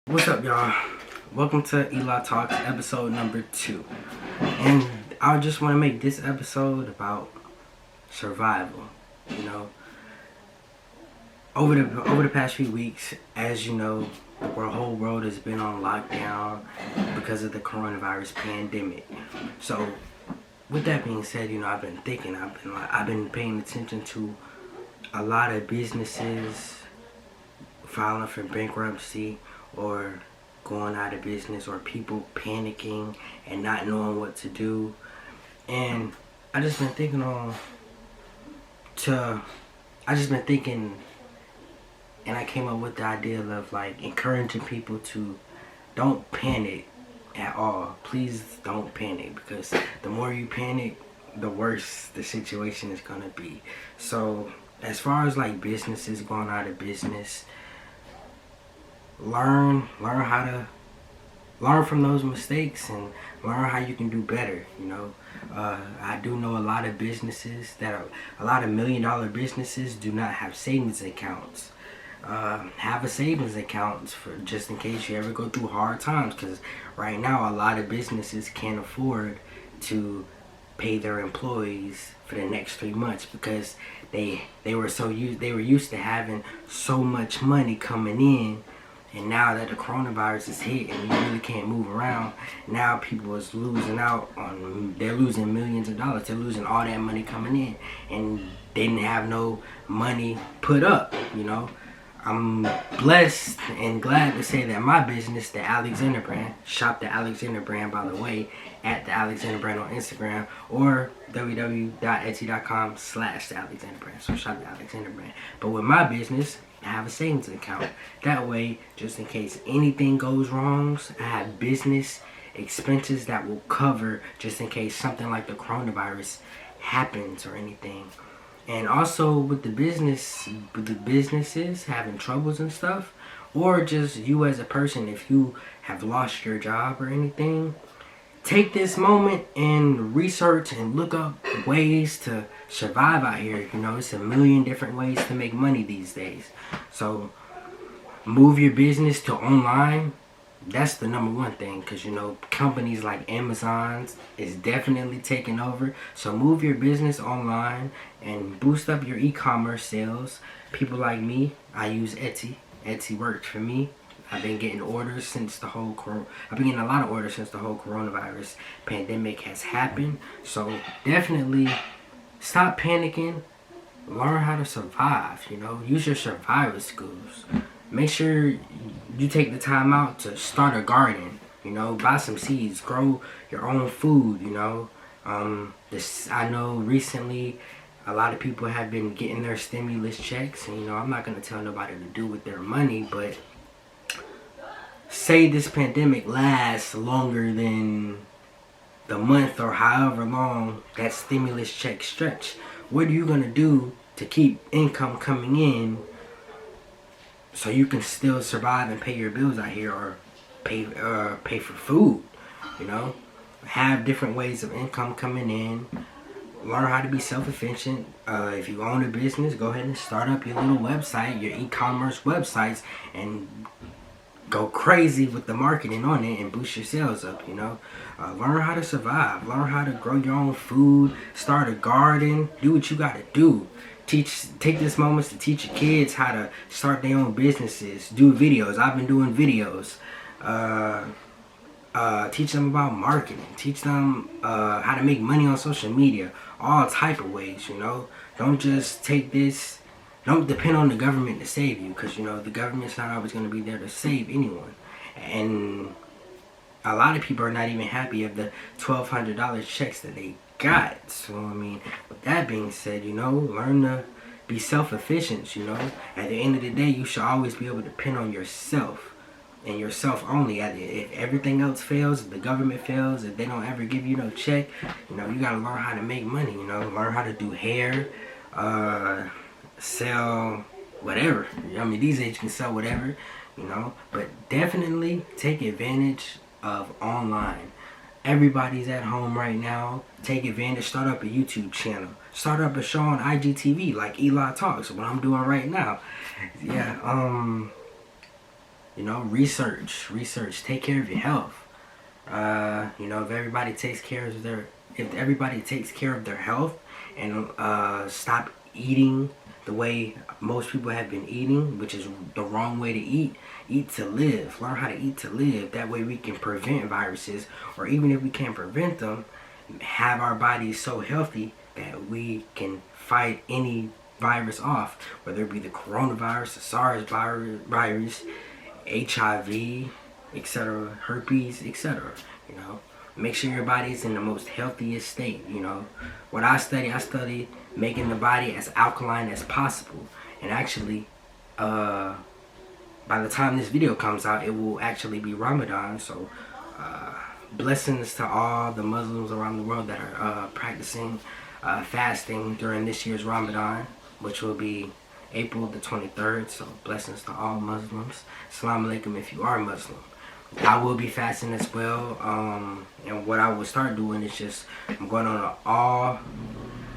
What's up, y'all? Welcome to Eli Talks, episode number 2. And I just want to make this episode about survival. You know, over the past few weeks, as you know, the whole world has been on lockdown because of the coronavirus pandemic. So, with that being said, I've been thinking, I've been paying attention to a lot of businesses filing for bankruptcy or going out of business, or people panicking and not knowing what to do. And I just been thinking and I came up with the idea of like encouraging people to don't panic at all. Please don't panic, because the more you panic, the worse the situation is gonna be. So as far as like businesses going out of business, learn from those mistakes and learn how you can do better. I do know a lot of businesses a lot of $1 million businesses do not have savings accounts. Have a savings account for just in case you ever go through hard times, because right now a lot of businesses can't afford to pay their employees for the next 3 months because they were used to having so much money coming in. And now that the coronavirus is hit and you really can't move around, now people is losing out they're losing millions of dollars. They're losing all that money coming in, and they didn't have no money put up. I'm blessed and glad to say that my business, the Alexander brand, shop the Alexander brand, by the way, at the Alexander brand on Instagram, or www.etsy.com/the Alexander brand. So shop the Alexander brand. But with my business, I have a savings account. That way, just in case anything goes wrong, I have business expenses that will cover just in case something like the coronavirus happens or anything. And also with the businesses having troubles and stuff, or just you as a person, if you have lost your job or anything, take this moment and research and look up ways to survive out here. It's a million different ways to make money these days. So move your business to online. That's the number one thing, because companies like Amazon is definitely taking over. So move your business online and boost up your e-commerce sales. People like me, I use Etsy. Etsy worked for me. I've been getting orders since a lot of orders since the whole coronavirus pandemic has happened. So definitely stop panicking. Learn how to survive. Use your survival skills. Make sure you take the time out to start a garden. Buy some seeds, grow your own food. I know recently a lot of people have been getting their stimulus checks, and I'm not gonna tell nobody to do with their money, but say this pandemic lasts longer than the month or however long that stimulus check stretch. What are you gonna do to keep income coming in so you can still survive and pay your bills out here, or pay for food? Have different ways of income coming in. Learn how to be self-efficient. If you own a business, go ahead and start up your little website, your e-commerce websites, and go crazy with the marketing on it and boost your sales up. Learn how to survive. Learn how to grow your own food. Start a garden. Do what you gotta do. Take this moments to teach your kids how to start their own businesses. Do videos. I've been doing videos. Teach them about marketing. Teach them how to make money on social media. All type of ways. Don't just take this. Don't depend on the government to save you, because the government's not always going to be there to save anyone. And a lot of people are not even happy of the $1,200 checks that they got. So with that being said, learn to be self-efficient. At the end of the day, you should always be able to depend on yourself and yourself only. If everything else fails, if the government fails, if they don't ever give you no check, you gotta learn how to make money. Learn how to do hair, sell whatever. These days you can sell whatever, but definitely take advantage of online. Everybody's at home right now. Take advantage. Start up a YouTube channel. Start up a show on IGTV like Eli Talks, what I'm doing right now. Yeah, You know, research. Take care of your health. You know, if everybody takes care of their health and stop eating the way most people have been eating, which is the wrong way to eat. Eat to live. Learn how to eat to live. That way we can prevent viruses, or even if we can't prevent them, have our bodies so healthy that we can fight any virus off, whether it be the coronavirus, the SARS virus, HIV, etc., herpes, etc. You know, make sure your body is in the most healthiest state. You know, what I study making the body as alkaline as possible. And actually, by the time this video comes out, it will actually be Ramadan. So, blessings to all the Muslims around the world that are practicing fasting during this year's Ramadan, which will be April the 23rd. So, blessings to all Muslims. Assalamu alaikum if you are Muslim. I will be fasting as well. And what I will start doing is just, I'm going on an all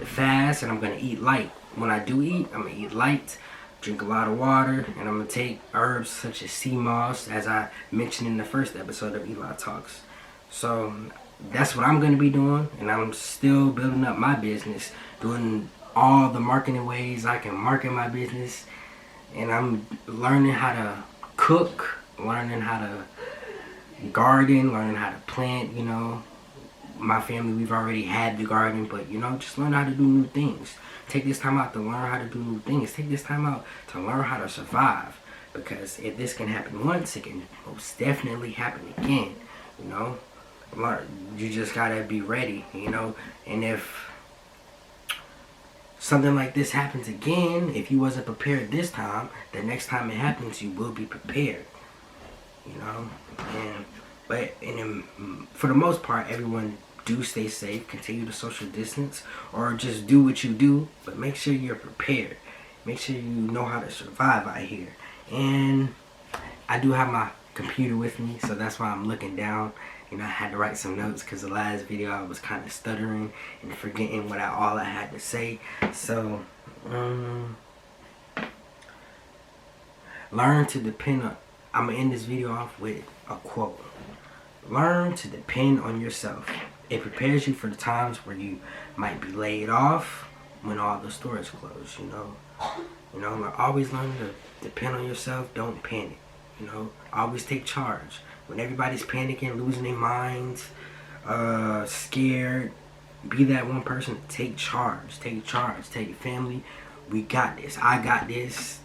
fast, and I'm going to eat light. When I do eat, I'm going to eat light, drink a lot of water, and I'm going to take herbs such as sea moss, as I mentioned in the first episode of Eli Talks. So that's what I'm going to be doing, and I'm still building up my business, doing all the marketing ways I can market my business, and I'm learning how to cook, learning how to garden, learning how to plant. You know, my family, we've already had the garden, but you know, just learn how to do new things. Take this time out to learn how to do new things. Take this time out to learn how to survive, because if this can happen once, it can most definitely happen again. You know, you just gotta be ready. You know, and if something like this happens again, if you wasn't prepared this time, the next time it happens, you will be prepared. You know, for the most part, everyone do stay safe, continue to social distance, or just do what you do, but make sure you're prepared. Make sure you know how to survive out here. And I do have my computer with me, so that's why I'm looking down. You know, I had to write some notes because the last video I was kind of stuttering and forgetting all I had to say. So, learn to depend on, I'm going to end this video off with a quote. Learn to depend on yourself. It prepares you for the times where you might be laid off when all the stores close, you know. You know, always learn to depend on yourself. Don't panic, you know. Always take charge. When everybody's panicking, losing their minds, scared, be that one person to take charge. Take charge. Tell your family, we got this. I got this.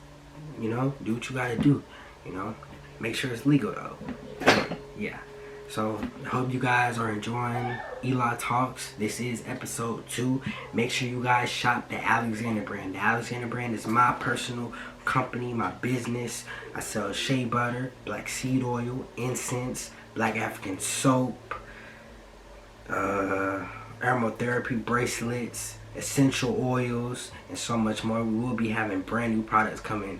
You know, do what you got to do, you know. Make sure it's legal, though. Yeah. So, I hope you guys are enjoying Eli Talks. This is episode 2. Make sure you guys shop the Alexander brand. The Alexander brand is my personal company, my business. I sell shea butter, black seed oil, incense, black African soap, aromatherapy bracelets, essential oils, and so much more. We will be having brand new products coming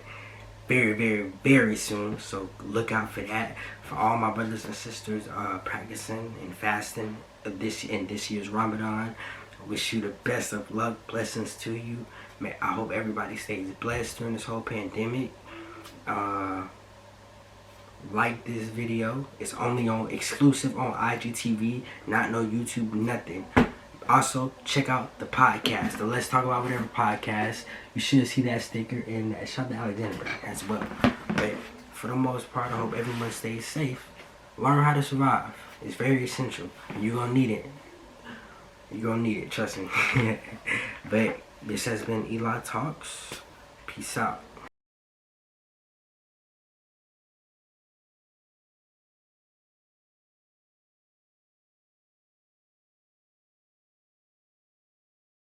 very, very, very soon, so look out for that. For all my brothers and sisters practicing and fasting in this year's Ramadan, I wish you the best of luck. Blessings to you. I hope everybody stays blessed during this whole pandemic. Like this video. It's only exclusive on IGTV, not no YouTube, nothing. Also, check out the podcast, the Let's Talk About Whatever podcast. You should see that sticker, and shout out to Alexander as well. But for the most part, I hope everyone stays safe. Learn how to survive. It's very essential. You're going to need it. You're going to need it, trust me. But this has been Eli Talks. Peace out.